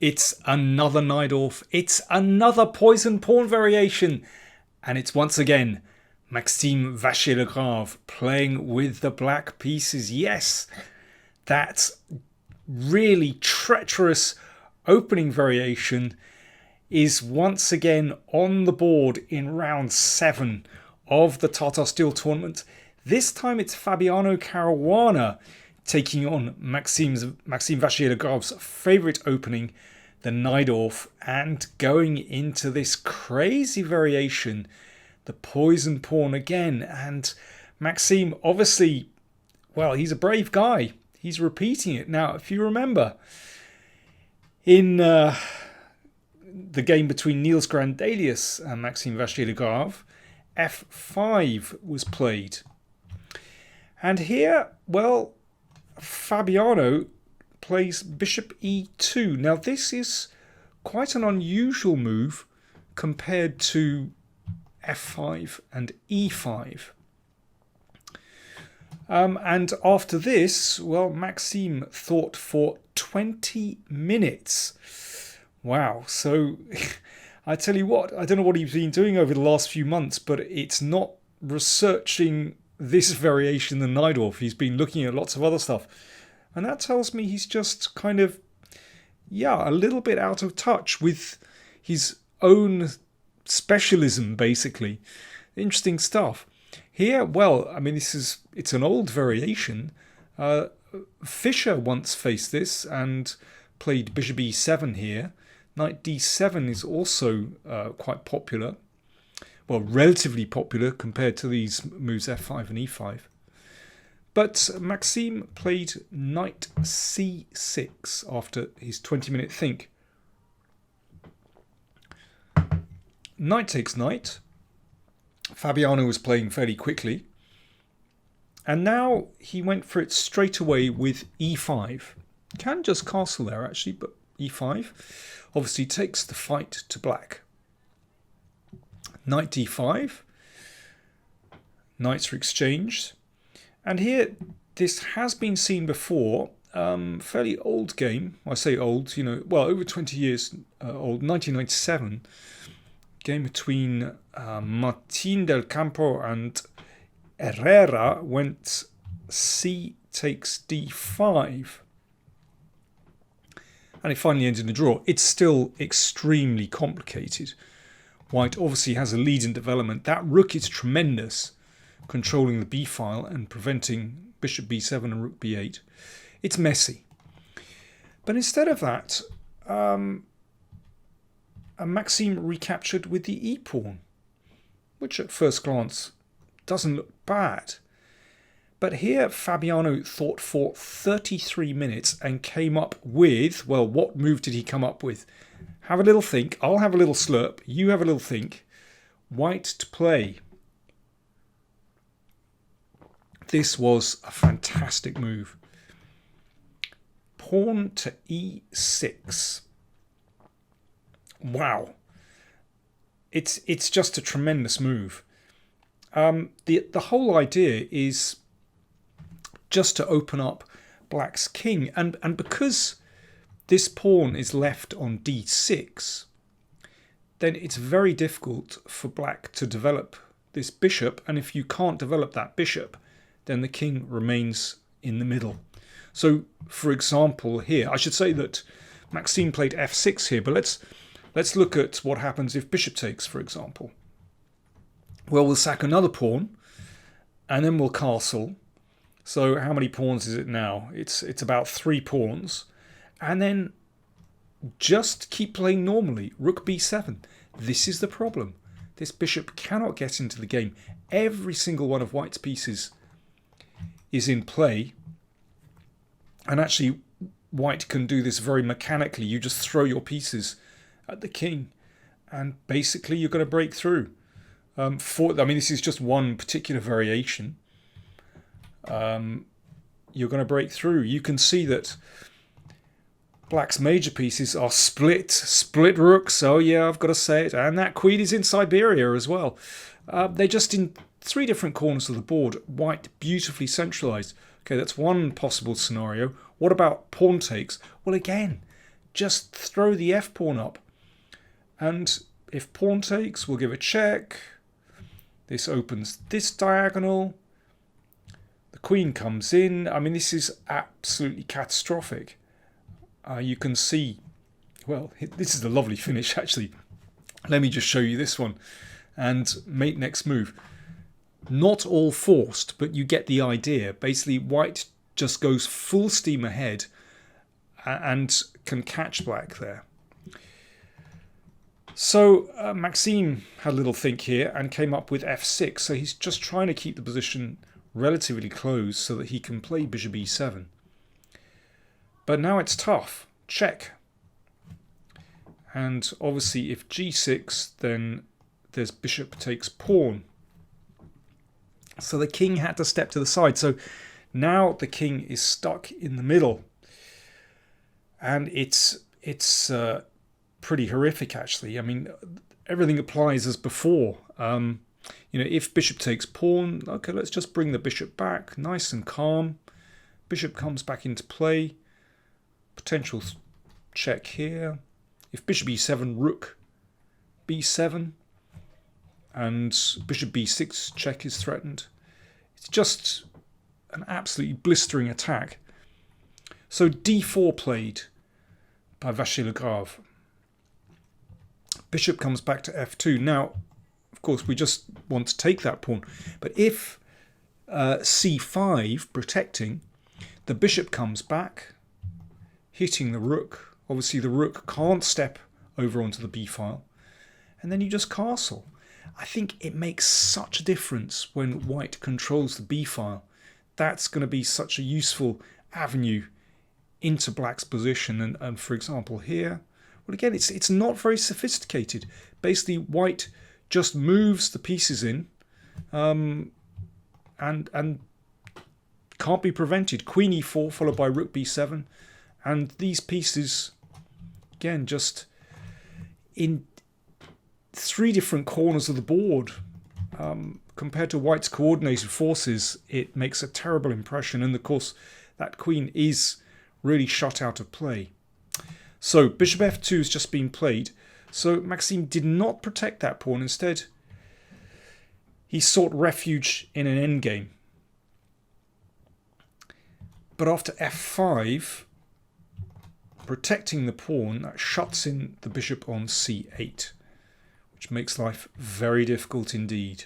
It's another Najdorf. It's another poison pawn variation. And it's once again Maxime Vachier-Lagrave playing with the black pieces. Yes, that really treacherous opening variation is once again on the board in round 7 of the Tata Steel tournament. This time it's Fabiano Caruana taking on Maxime Vachier-Lagrave's favourite opening, the Najdorf, and going into this crazy variation, the poison pawn again. And Maxime, obviously, well, he's a brave guy. He's repeating it. Now, if you remember, in the game between Niels Grandelius and Maxime Vachier-Lagrave, f5 was played. And here, well, Fabiano plays bishop e2. Now, this is quite an unusual move compared to f5 and e5. And after this, well, Maxime thought for 20 minutes. Wow. So I tell you what, I don't know what he's been doing over the last few months, but it's not researching this variation, the Najdorf. He's been looking at lots of other stuff. And that tells me he's just kind of, a little bit out of touch with his own specialism, basically. Interesting stuff. Here, well, I mean, it's an old variation. Fischer once faced this and played bishop e7 here. Knight d7 is also quite popular. Well, relatively popular compared to these moves f5 and e5. But Maxime played knight c6 after his 20-minute think. Knight takes knight. Fabiano was playing fairly quickly. And now he went for it straight away with e5. Can just castle there actually, but e5 obviously takes the fight to black. Knight d5. Knights are exchanged. And here, this has been seen before. Fairly old game. I say old, well, over 20 years old. 1997. Game between Martín del Campo and Herrera went c takes d5. And it finally ended in a draw. It's still extremely complicated. White obviously has a lead in development. That rook is tremendous, controlling the b file and preventing bishop b7 and rook b8. It's messy. But instead of that, Maxime recaptured with the e-pawn, which at first glance doesn't look bad. But here Fabiano thought for 33 minutes and came up with, well, what move did he come up with? Have a little think. I'll have a little slurp. You have a little think. White to play. This was a fantastic move. Pawn to e6. Wow. It's just a tremendous move. The whole idea is just to open up black's king. And because this pawn is left on d6, then it's very difficult for black to develop this bishop. And if you can't develop that bishop, then the king remains in the middle. So, for example, here, I should say that Maxime played f6 here, but let's look at what happens if bishop takes, for example. Well, we'll sack another pawn, and then we'll castle. So how many pawns is it now? It's about 3 pawns. And then just keep playing normally. Rook b7. This is the problem. This bishop cannot get into the game. Every single one of white's pieces is in play. And actually, white can do this very mechanically. You just throw your pieces at the king. And basically, you're going to break through. This is just one particular variation. You're going to break through. You can see that black's major pieces are split rooks. Oh yeah, I've got to say it. And that queen is in Siberia as well. They're just in 3 different corners of the board. White beautifully centralized. Okay, that's one possible scenario. What about pawn takes? Well, again, just throw the f-pawn up. And if pawn takes, we'll give a check. This opens this diagonal. The queen comes in. I mean, this is absolutely catastrophic. You can see, well, this is a lovely finish, actually. Let me just show you this one. And mate next move. Not all forced, but you get the idea. Basically, white just goes full steam ahead and can catch black there. So Maxime had a little think here and came up with f6. So he's just trying to keep the position relatively close so that he can play bishop e7. But now it's tough. Check. And obviously if g6, then there's bishop takes pawn. So the king had to step to the side. So now the king is stuck in the middle. And it's pretty horrific, actually. I mean, everything applies as before. If bishop takes pawn, okay, let's just bring the bishop back, nice and calm. Bishop comes back into play. Potential check here. If bishop e7, rook b7, and bishop b6 check is threatened. It's just an absolutely blistering attack. So d4 played by Vachier-Lagrave. Bishop comes back to f2. Now, of course, we just want to take that pawn. But if c5, protecting, the bishop comes back, hitting the rook. Obviously, the rook can't step over onto the b file. And then you just castle. I think it makes such a difference when white controls the b file. That's going to be such a useful avenue into black's position. And for example, here, well, again, it's not very sophisticated. Basically, white just moves the pieces in and can't be prevented. Queen e4 followed by rook b7. And these pieces, again, just in 3 different corners of the board. Compared to white's coordinated forces, it makes a terrible impression. And of course, that queen is really shut out of play. So bishop f2 has just been played. So Maxime did not protect that pawn. Instead, he sought refuge in an endgame. But after f5, protecting the pawn, that shuts in the bishop on c8, which makes life very difficult indeed.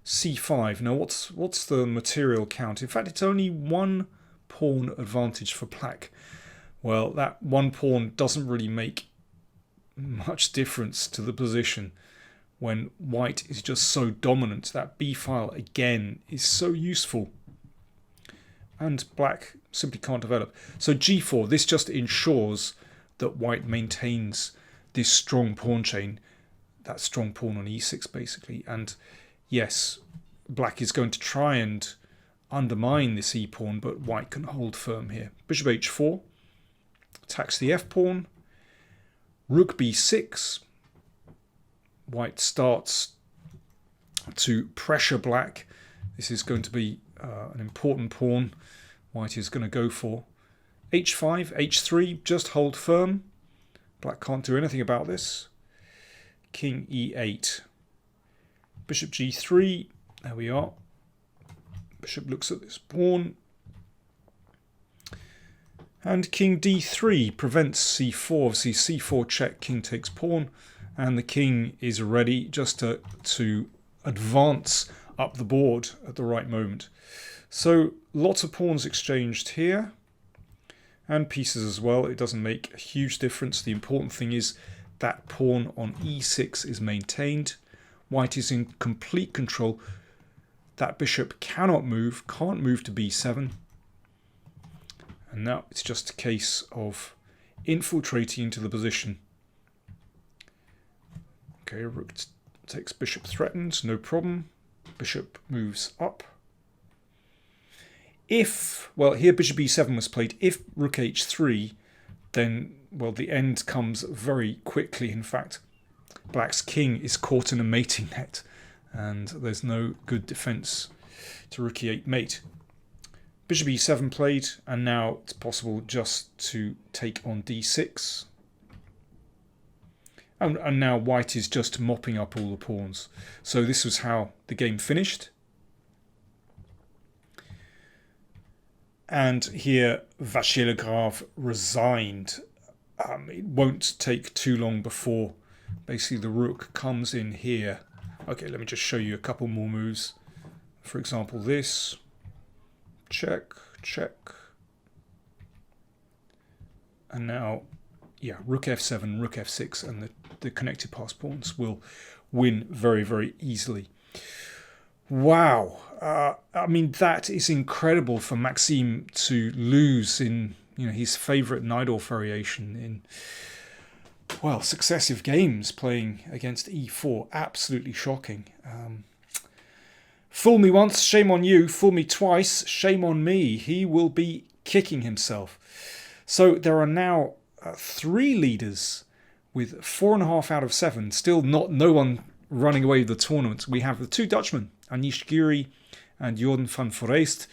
c5. Now, what's the material count? In fact, it's only 1 pawn advantage for black. Well, that 1 pawn doesn't really make much difference to the position when white is just so dominant. That b file, again, is so useful. And black simply can't develop. So g4, this just ensures that white maintains this strong pawn chain, that strong pawn on e6 basically. And yes, black is going to try and undermine this e-pawn, but white can hold firm here. Bishop h4, attacks the f-pawn. Rook b6, white starts to pressure black. This is going to be an important pawn white is going to go for. h5, h3, just hold firm. Black can't do anything about this. King e8. Bishop g3, there we are. Bishop looks at this pawn. And king d3 prevents c4. Obviously c4 check, king takes pawn. And the king is ready just to advance up the board at the right moment. So lots of pawns exchanged here. And pieces as well. It doesn't make a huge difference. The important thing is that pawn on e6 is maintained. White is in complete control. That bishop cannot move, can't move to b7. And now it's just a case of infiltrating into the position. Okay, rook takes bishop threatened, no problem. Bishop moves up. If, well, here bishop e7 was played. If rook h3, then, well, the end comes very quickly. In fact, black's king is caught in a mating net, and there's no good defense to rook e8 mate. Bishop e7 played, and now it's possible just to take on d6. And now white is just mopping up all the pawns. So this was how the game finished. And here Vachier-Lagrave resigned. It won't take too long before basically the rook comes in here. Okay, let me just show you a couple more moves. For example, this. Check, check. And now, yeah, rook f7, rook f6, and the connected pass pawns will win very, very easily. Wow. I mean, that is incredible for Maxime to lose in his favourite Najdorf variation in, well, successive games playing against e4. Absolutely shocking. Fool me once, shame on you. Fool me twice, shame on me. He will be kicking himself. So there are now 3 leaders with 4.5 out of 7. Still no one running away with the tournament. We have the 2 Dutchmen, Anish Giri and Jordan van Foreest,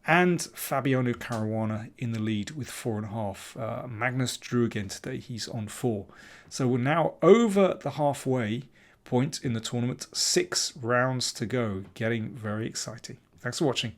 and Fabiano Caruana in the lead with 4.5. Magnus drew again today. He's on 4. So we're now over the halfway point in the tournament. 6 rounds to go. Getting very exciting. Thanks for watching.